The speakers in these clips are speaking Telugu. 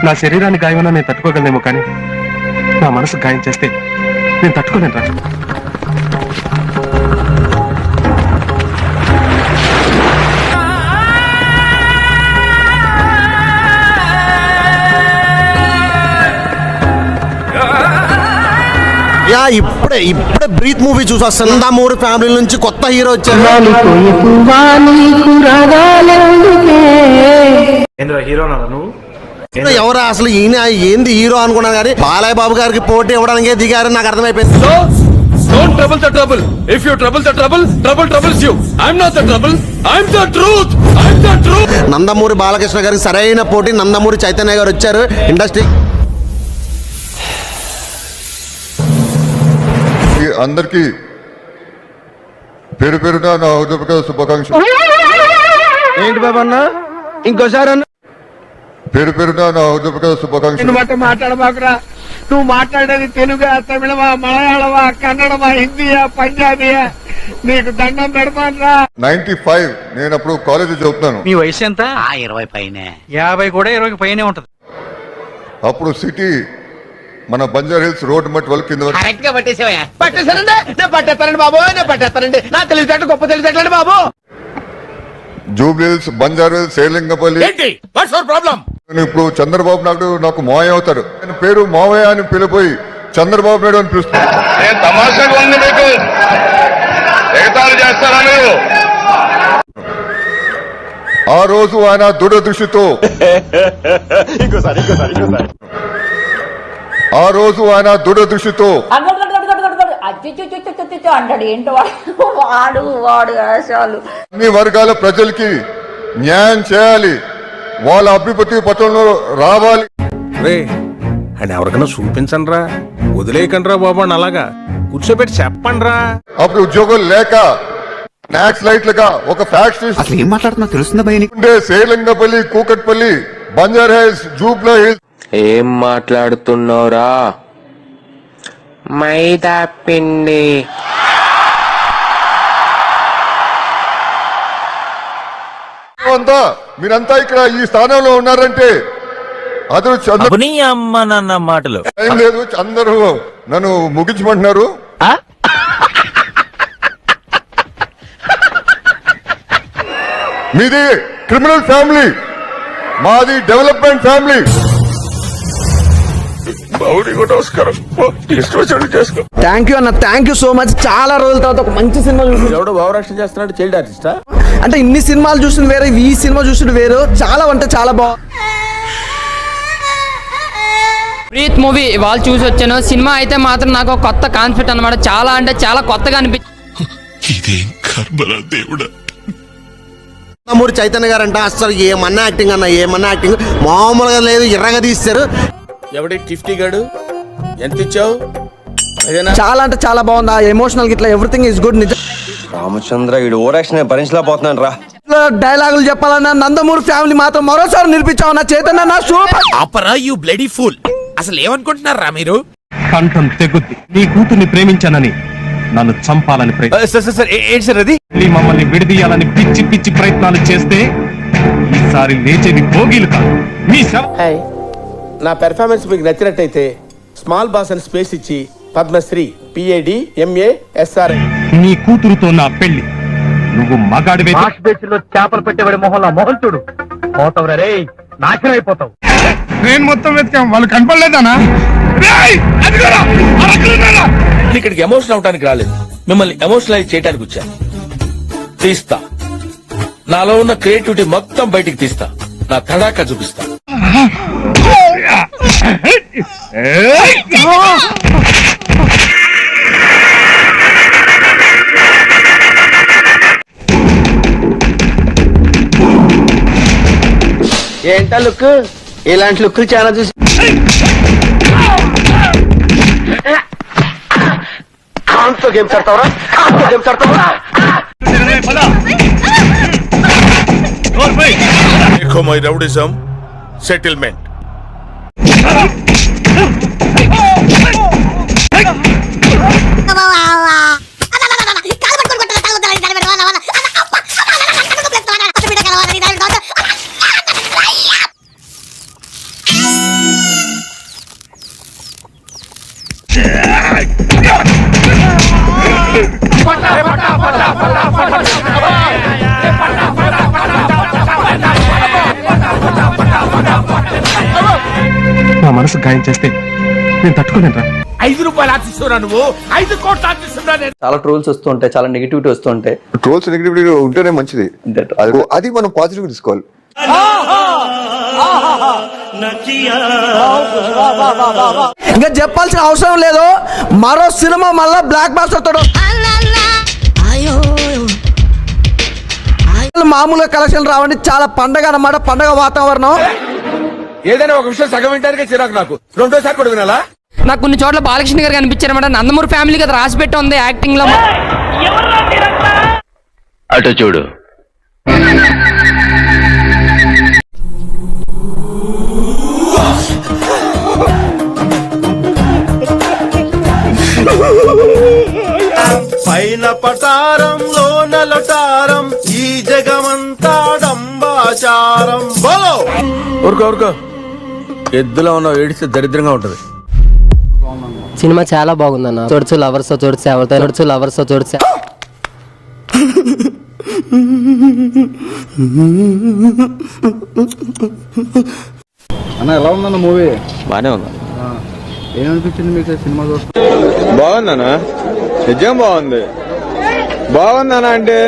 నా శరీరానికి గాయమన్నా నేను తట్టుకోగలనేమో, కానీ నా మనసు గాయం చేస్తే నేను తట్టుకోలేను రాజు. ఇప్పుడే బ్రీత్ మూవీ చూసి వస్తాను. నందమూరి ఫ్యామిలీ నుంచి కొత్త హీరో వచ్చారు. ఎవరా అసలు ఈయన ఏంది హీరో అనుకున్నాను, కానీ బాలయ్య బాబు గారికి పోటీ ఇవ్వడానికి దిగారని నాకు అర్థమైపోయింది. Don't trouble the trouble. If you trouble the trouble, trouble troubles you. I'm not the trouble. I'm the truth. I'm the truth. Nandamuri Balakrishna గారికి సరైన పోటీ నందమూరి చైతన్య గారు వచ్చారు ఇండస్ట్రీ. అందరికి పేరు పేరున నా హృదయపూర్వక శుభాకాంక్షలు. ఏంటి బాబా అన్న ఇంకోసారి అన్న పేరు పేరున నా హృదయపూర్వక శుభాకాంక్షలు. మాట్లాడబాకురా. నువ్వు మాట్లాడేది తెలుగా, తమిళమా, మలయాళమా, కన్నడమా, హిందీయా, పంజాబీయా? నీకు దండం పెడతానరా. 95 నేను అప్పుడు కాలేజీ చదువుతున్నాను. మీ వయసు ఎంత? 20 పైనే. 50 కూడా 20 పైనే ఉంటది. అప్పుడు సిటీ మన బంజారా హిల్స్ రోడ్ మట్టి వాళ్ళ కింద కరెక్ట్ గా పట్టేశానండి. నేను పట్టేస్తానండి బాబు, నేను పట్టేస్తానండి. నా తెలివితేటలు గొప్ప తెలివితేటలండి బాబు. జూబ్లీ హిల్స్, బంజారా హిల్స్, శ్రీలింగపల్లి. ఇప్పుడు చంద్రబాబు నాయుడు నాకు మావయ్య అవుతారు. ఆయన పేరు మావయ్య అని పిలిపోయి చంద్రబాబు నాయుడు అని పిలుస్తాను. ఆ రోజు ఆయన దూరదృష్టితో అంటాడు ఏంటో వాడు వాడు ఆశాలు. అన్ని వర్గాల ప్రజలకి న్యాయం చేయాలి, వాళ్ళ అభివృద్ధి పథంలో రావాలి. అని ఎవరికైనా చూపించండి రా, వదిలేయకండి రా బాబు అని అలాగా కూర్చోబెట్టి చెప్పండి రా. అప్పుడు ఉద్యోగాలు లేక నాక్సలైట్లుగా ఒక ఫ్యాక్టరీ అసలు ఏం మాట్లాడుతున్నా తెలుస్తుందా భయ? శ్రీలింగపల్లి, కూకట్పల్లి, బంజారా హిల్స్, జూబ్లీ హిల్స్. ఏం మాట్లాడుతున్నావురా? మైదా పిండి. మీరంతా ఇక్కడ ఈ స్థానంలో ఉన్నారంటే అది అమ్మ నాన్న మాటలు ఏం లేదు. అందరూ నన్ను ముగించమంటున్నారు. మీది క్రిమినల్ ఫ్యామిలీ, మాది డెవలప్మెంట్ ఫ్యామిలీ. థ్యాంక్ యూ అన్న, థ్యాంక్ యూ సో మచ్. చాలా రోజుల తర్వాత ఒక మంచి సినిమా చూసి ఎవడో భావరక్షణ చేస్తున్నాడు, చైల్డ్ ఆర్టిస్టా? అంటే ఇన్ని సినిమాలు చూసిన వేరే, ఈ సినిమా చూసిన వేరు. చాలా అంటే చాలా బాగుంది. ప్రీత్ మూవీ వాళ్ళు చూసి వచ్చాను. సినిమా అయితే మాత్రం నాకు కొత్త కాన్సెప్ట్ అన్నమాట. చాలా అంటే చాలా కొత్తగా అనిపించింది. నందమూరి చైతన్య గారు అంట అసలు ఏమన్నా యాక్టింగ్ అన్న, ఏమన్నా యాక్టింగ్ మామూలుగా లేదు, ఎర్రగా తీస్తారు. ఎవడి టిఫ్టీ గాడు ఎంత ఇచ్చావు? చాలా అంటే చాలా బాగుంది. ఆ ఎమోషనల్ ఇట్లా ఎవ్రీథింగ్ ఇస్ గుడ్. నిజం రామచంద్ర వీడు ఓవరాక్షన్ భరించలేకపోతున్నాను రా. డైలాగులు చెప్పాలన్నా నందమూరి ఫ్యామిలీ మాత్రం మరోసారి నిరూపించావు. చైతన్య నా super. Opera you bloody fool. అసలు ఏమనుకుంటున్నారా మీరు? కంఠం తెగుద్ది. నీ కూతుర్ని ప్రేమించానని నన్ను చంపాలని మమ్మల్ని విడదీయాలని పిచ్చి పిచ్చి ప్రయత్నాలు చేస్తే ఈసారి లేచేది భోగిలు కాదు, మీ నా పెర్ఫార్మెన్స్ మీకు నచ్చినట్టయితే స్మాల్ బాస్ అని స్పేస్ ఇచ్చి పద్మశ్రీ PAD MA SRI. నీ కూతురుతో నా పెళ్లి. నువ్వు మగాడివే. చేపలు పెట్టేవాడి మొహంలో మొహం చూడు, పోతావు రే, నాశనం అయిపోతావు. ట్రైన్ మొత్తం వెతికాం, వాళ్ళు కనపడలేదానా? ఇక్కడికి ఎమోషన్ అవడానికి రాలేదు, మిమ్మల్ని ఎమోషనలైజ్ చేయడానికి వచ్చాను. తీస్తా, నాలో ఉన్న క్రియేటివిటీ మొత్తం బయటికి తీస్తా, నా తడాకా చూపిస్తా. ఏంటా లుక్? ఇలాంటి లుక్ చాలా చూసి గేమ్ కడతావరా? గేమ్ కడతావరా? My rowdyism settlement. నా మనసు గాయం చేస్తే నేను తట్టుకోలేనురా. 5 రూపాయలు ఆశిస్తున్నా నువ్వు, 5 కోట్లు ఆశిస్తున్నా నేను. చాలా ట్రోల్స్ వస్తుంటాయి, చాలా నెగిటివిటీ వస్తుంటాయి. ట్రోల్స్ నెగిటివిటీ ఉంటేనే మంచిది, అది మనం పాజిటివ్ తీసుకోవాలి. ఇంకా చెప్పాల్సిన అవసరం లేదు. మరో సినిమా మళ్ళా బ్లాక్ బాస్టర్ తో మామూలుగా కలెక్షన్ రావండి. చాలా పండగ అన్నమాట, పండగ వాతావరణం. ఏదైనా ఒక విషయం సగం వింటానికే చిరాకు నాకు, రెండోసారి కూడా వినాలా? నాకు కొన్ని చోట్ల బాలకృష్ణ గారు కనిపించారన్నమాట. నందమూరి ఫ్యామిలీ కదా రాసి పెట్టి ఉంది యాక్టింగ్ లో. అటు చూడు. పైన పటారంలో నలటారం, ఈ జగమంతా డంబాచారం. బోలో ఊరుకో ఎద్దులో ఉన్న ఏడిస్తే దరిద్రంగా ఉంటది. సినిమా చాలా బాగుందన్న. చొడుచు లవర్స్ చొడుచు ఎవరితో చొడుచు లవర్స్ చొడుచు. అన్న ఎలా ఉందన్న మూవీ? బానే ఉంది. ఏమనిపించింది మీకు సినిమా చూస్తే? బాగుందనా? నిజం బాగుంది. బాగుందనా అంటే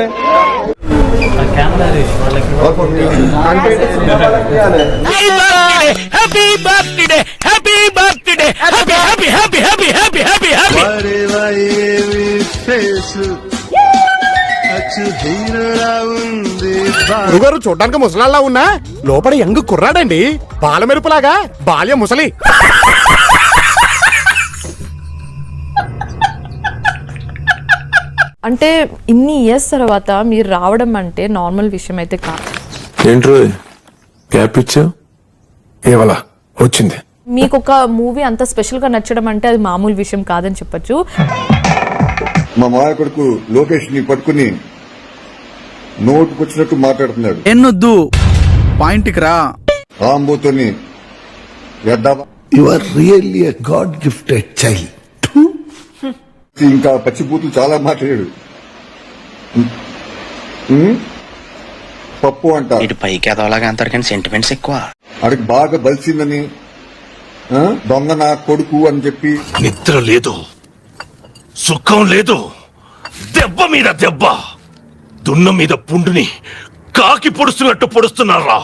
గురుగారు చూడడానికి ముసలాళ్ళ ఉన్నా లోపల యంగ్ కుర్రాడండి. బాలమెరుపులాగా బాల్య ముసలి. అంటే ఇన్ని ఇయర్స్ తర్వాత మీరు రావడం అంటే నార్మల్ విషయం అయితే కాదు. ఏంట్రో గ్యాప్ ఇచ్చావు, ఏవలా వచ్చింది. మీకు ఒక మూవీ అంత స్పెషల్ గా నచ్చడం అంటే అది మామూలు విషయం కాదని చెప్పొచ్చు. మా మాయ కొడుకు లోకేష్ ని పట్టుకుని నోటుకొచ్చినట్టు మాట్లాడుతున్నాడు. ఎన్నొద్దు, పాయింట్కి రా. రాంబోతోని you are really a god gifted child. ఇంకా పచ్చిబూతులు చాలా మాట్లాడాడు. పప్పు అంట. ఇటు పైకి ఎదవలాగా అంటారు కానీ సెంటిమెంట్స్ ఎక్కువ. అడికి బాగా బలిసిందని, దొంగ నా కొడుకు అని చెప్పి. నిద్ర లేదు, సుఖం లేదు, దెబ్బ మీద దెబ్బ, దున్న మీద పుండుని కాకి పొడుస్తున్నట్టు పొడుస్తున్నారా?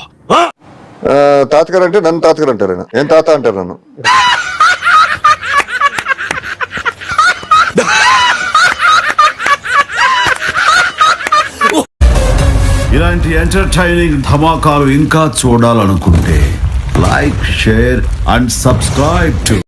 తాతగారు అంటే నన్ను తాతగారు అంటారు. ఆయన ఏం తాత అంటారు నన్ను. ఇలాంటి ఎంటర్టైనింగ్ ధమాకాలు ఇంకా చూడాలనుకుంటే like, share and subscribe to